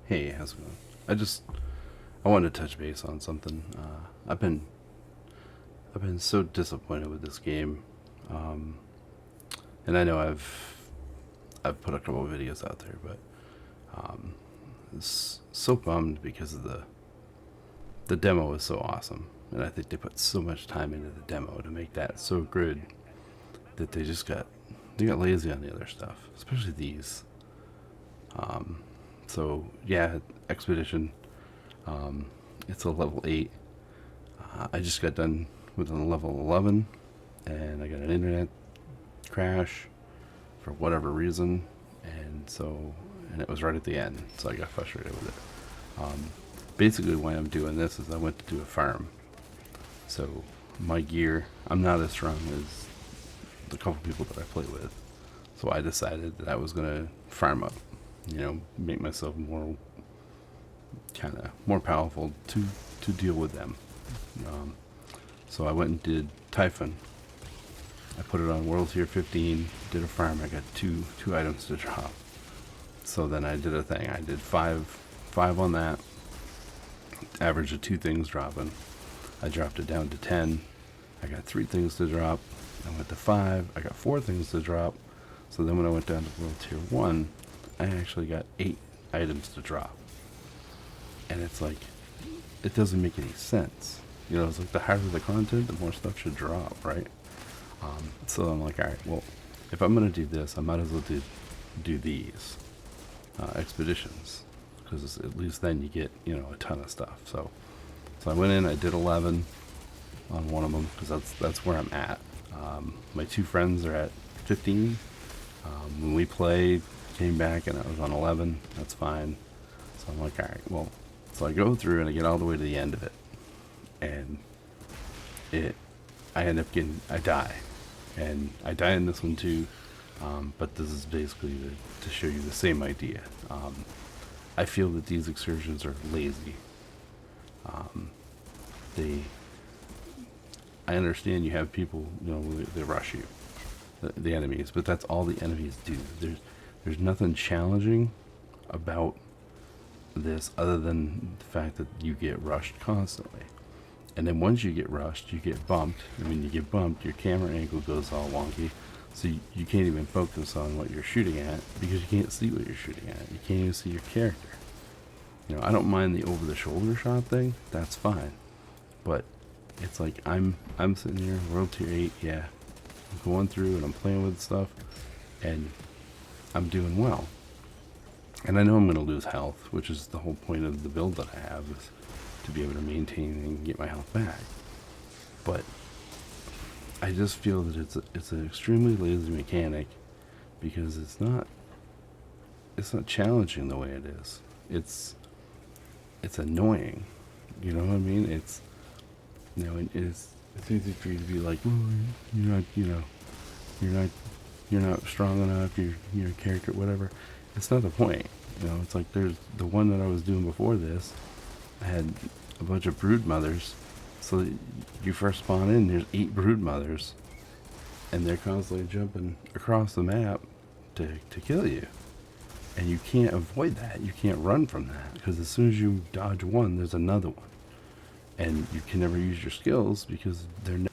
Hey, how's it going? I wanted to touch base on something. I've been so disappointed with this game, um, and I know I've put a couple of videos out there, but um, it's so bummed because of the demo was so awesome, and I think they put so much time into the demo to make that so good that they got lazy on the other stuff, especially these. Um, so yeah, Expedition. Um, it's a level 8. I just got done with a level 11, and I got an internet crash for whatever reason, and it was right at the end, so I got frustrated with it. Basically, why I'm doing this is I went to do a farm, so my gear, I'm not as strong as the couple people that I play with, so I decided that I was gonna farm up, make myself more powerful to deal with them. Um, so I went and did Typhon. I put it on World Tier 15, did a farm. I got two items to drop. So then I did a thing. I did five on that. Average of 2 things dropping. I dropped it down to 10. I got 3 things to drop. I went to 5. I got 4 things to drop. So then when I went down to World Tier 1, I actually got 8 items to drop. And it's like, it doesn't make any sense. It's like the harder the content, the more stuff should drop, right? So I'm like, all right, well, if I'm gonna do this, I might as well do these expeditions, because at least then you get a ton of stuff. So I went in, I did 11 on one of them because that's where I'm at. My 2 friends are at 15. When we played, came back and I was on 11. That's fine. So I'm like, all right, well, so I go through and I get all the way to the end of it, and I end up I die, and I die in this one too. But this is basically to show you the same idea. I feel that these excursions are lazy. Um, they, I understand you have people, they rush you, the enemies, but that's all the enemies do. There's nothing challenging about this other than the fact that you get rushed constantly. And then once you get rushed, you get bumped. And when you get bumped, your camera angle goes all wonky. So you can't even focus on what you're shooting at because you can't see what you're shooting at. You can't even see your character. I don't mind the over-the-shoulder shot thing. That's fine. But it's like I'm sitting here, World Tier 8, yeah. I'm going through and I'm playing with stuff. And I'm doing well. And I know I'm going to lose health, which is the whole point of the build that I have, is to be able to maintain and get my health back. But I just feel that it's an extremely lazy mechanic because it's not challenging the way it is. It's annoying. You know what I mean? It's easy for you to be like, oh, you're not strong enough. Your character, whatever. It's not the point. It's like there's the one that I was doing before this. I had a bunch of brood mothers. So you first spawn in, there's 8 brood mothers, and they're constantly jumping across the map to kill you. And you can't avoid that. You can't run from that, because as soon as you dodge one, there's another one. And you can never use your skills because they're never.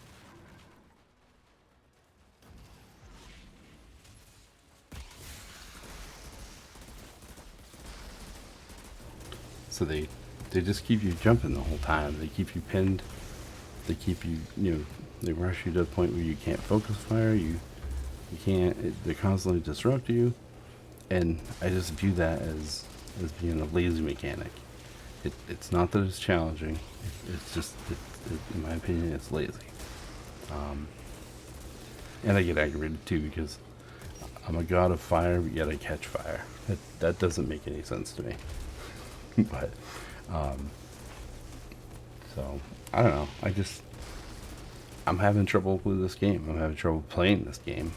So they just keep you jumping the whole time. They keep you pinned. They keep you, they rush you to the point where you can't focus fire. You can't. They constantly disrupt you, and I just view that as being a lazy mechanic. It's not that it's challenging. It's just, in my opinion, it's lazy. Um, and I get aggravated too because I'm a god of fire, but yet I catch fire. That doesn't make any sense to me. But so I don't know. I'm having trouble with this game. I'm having trouble playing this game.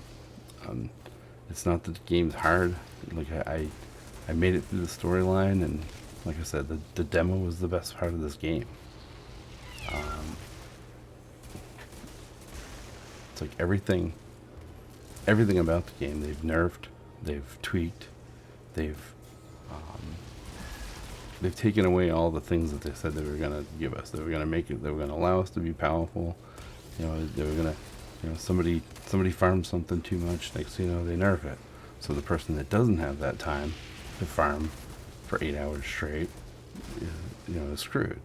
It's not that the game's hard. Like I made it through the storyline, and like I said, the demo was the best part of this game. It's like everything about the game they've nerfed, they've tweaked, they've they've taken away all the things that they said they were gonna give us. They were gonna make it. They were gonna allow us to be powerful. You know, they were gonna, you know, somebody farms something too much. Next thing you know, they nerf it. So the person that doesn't have that time to farm for 8 hours straight, you know, is screwed.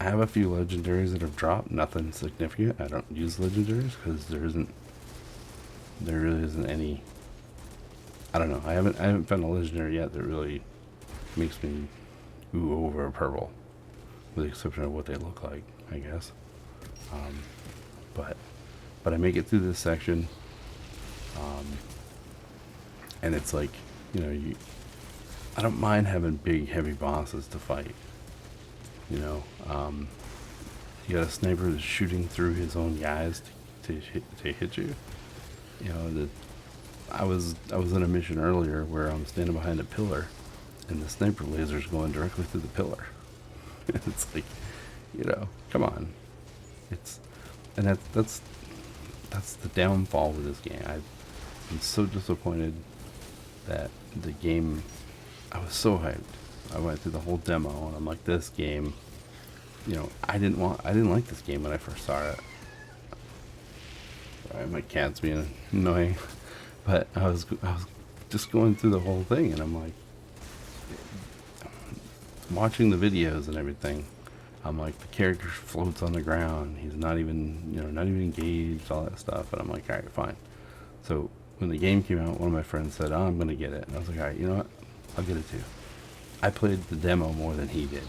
I have a few legendaries that have dropped. Nothing significant. I don't use legendaries because there really isn't any. I don't know. I haven't found a legendary yet that really makes me ooh over a purple, with the exception of what they look like, I guess. Um, but I make it through this section, and it's like, you know, I don't mind having big, heavy bosses to fight. You know, you got a sniper that's shooting through his own guys to hit you. You know, I was in a mission earlier where I'm standing behind a pillar, and the sniper laser's going directly through the pillar. It's like, you know, come on. And that's the downfall with this game. I'm so disappointed that the game. I was so hyped. I went through the whole demo, and I'm like, this game. You know, I didn't like this game when I first saw it. Sorry, my cat's being annoying, but I was just going through the whole thing, and I'm like, watching the videos and everything. I'm like, the character floats on the ground. He's not even, you know, not even engaged, all that stuff. And I'm like, all right, fine. So when the game came out, one of my friends said, "Oh, I'm gonna get it." And I was like, all right, you know what? I'll get it too. I played the demo more than he did.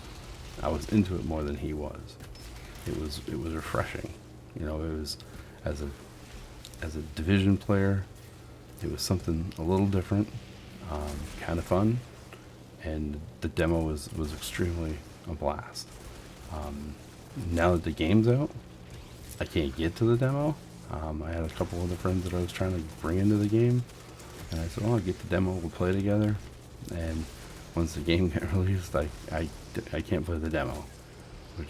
I was into it more than he was. It was refreshing. You know, it was as a Division player, it was something a little different, kind of fun, and the demo was extremely a blast. Now that the game's out, I can't get to the demo. I had a couple other friends that I was trying to bring into the game, and I said, "Oh, I'll get the demo. We'll play together." And once the game got released, I can't play the demo, which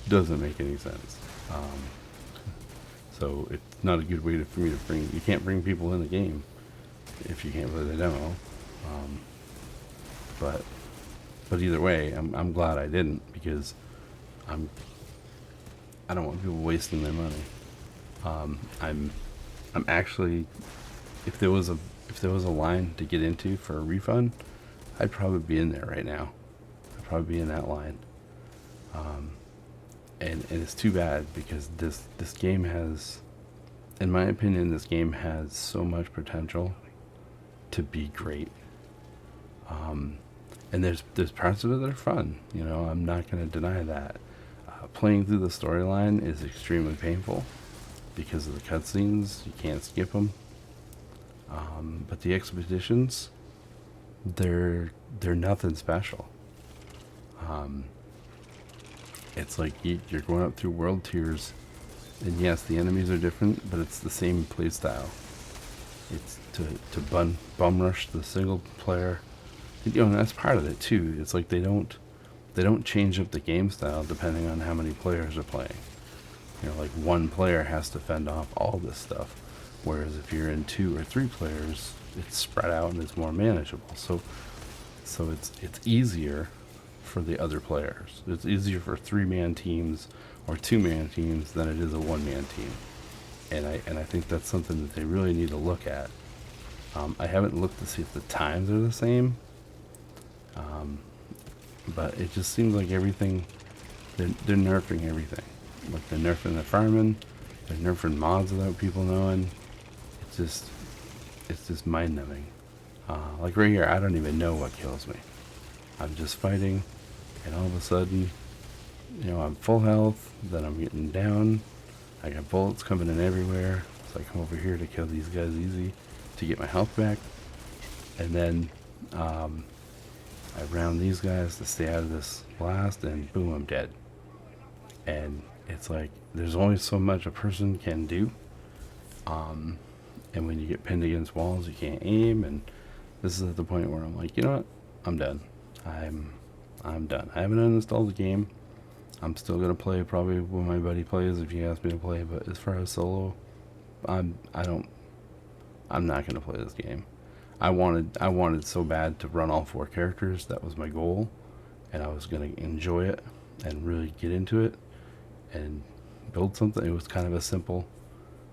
doesn't make any sense. So it's not a good way for me to bring. You can't bring people in the game if you can't play the demo. But either way, I'm glad I didn't, because I don't want people wasting their money. I'm actually, if there was a line to get into for a refund, I'd probably be in there right now. I'd probably be in that line. And it's too bad, because this game has, in my opinion, this game has so much potential to be great. And there's parts of it that are fun. You know, I'm not going to deny that. Playing through the storyline is extremely painful because of the cutscenes. You can't skip them. But the expeditions, they're nothing special. It's like you're going up through world tiers, and yes, the enemies are different, but it's the same playstyle. It's to bum rush the single player. You know, and that's part of it too. It's like they don't change up the game style depending on how many players are playing. You know, like one player has to fend off all this stuff, whereas if you're in 2 or 3 players, it's spread out and it's more manageable. So it's easier for the other players. It's easier for 3-man teams or 2-man teams than it is a 1-man team. And I think that's something that they really need to look at. I haven't looked to see if the times are the same, but it just seems like everything, they're nerfing everything. Like they're nerfing the farming, they're nerfing mods without people knowing. It's just mind numbing. Like right here, I don't even know what kills me. I'm just fighting, and all of a sudden, you know, I'm full health, then I'm getting down. I got bullets coming in everywhere, so I come over here to kill these guys easy to get my health back, and then I round these guys to stay out of this blast, and boom, I'm dead. And it's like there's only so much a person can do, and when you get pinned against walls, you can't aim. And this is at the point where I'm like, you know what, I'm done. I'm done. I haven't uninstalled the game. I'm still gonna play probably when my buddy plays if he asks me to play. But as far as solo, I'm not gonna play this game. I wanted so bad to run all 4 characters. That was my goal, and I was gonna enjoy it and really get into it and build something. It was kind of a simple,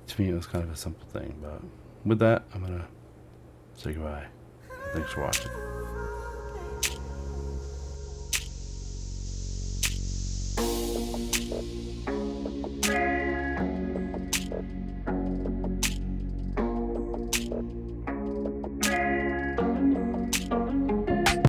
to me, it was kind of a simple thing. But with that, I'm gonna say goodbye. Thanks for watching.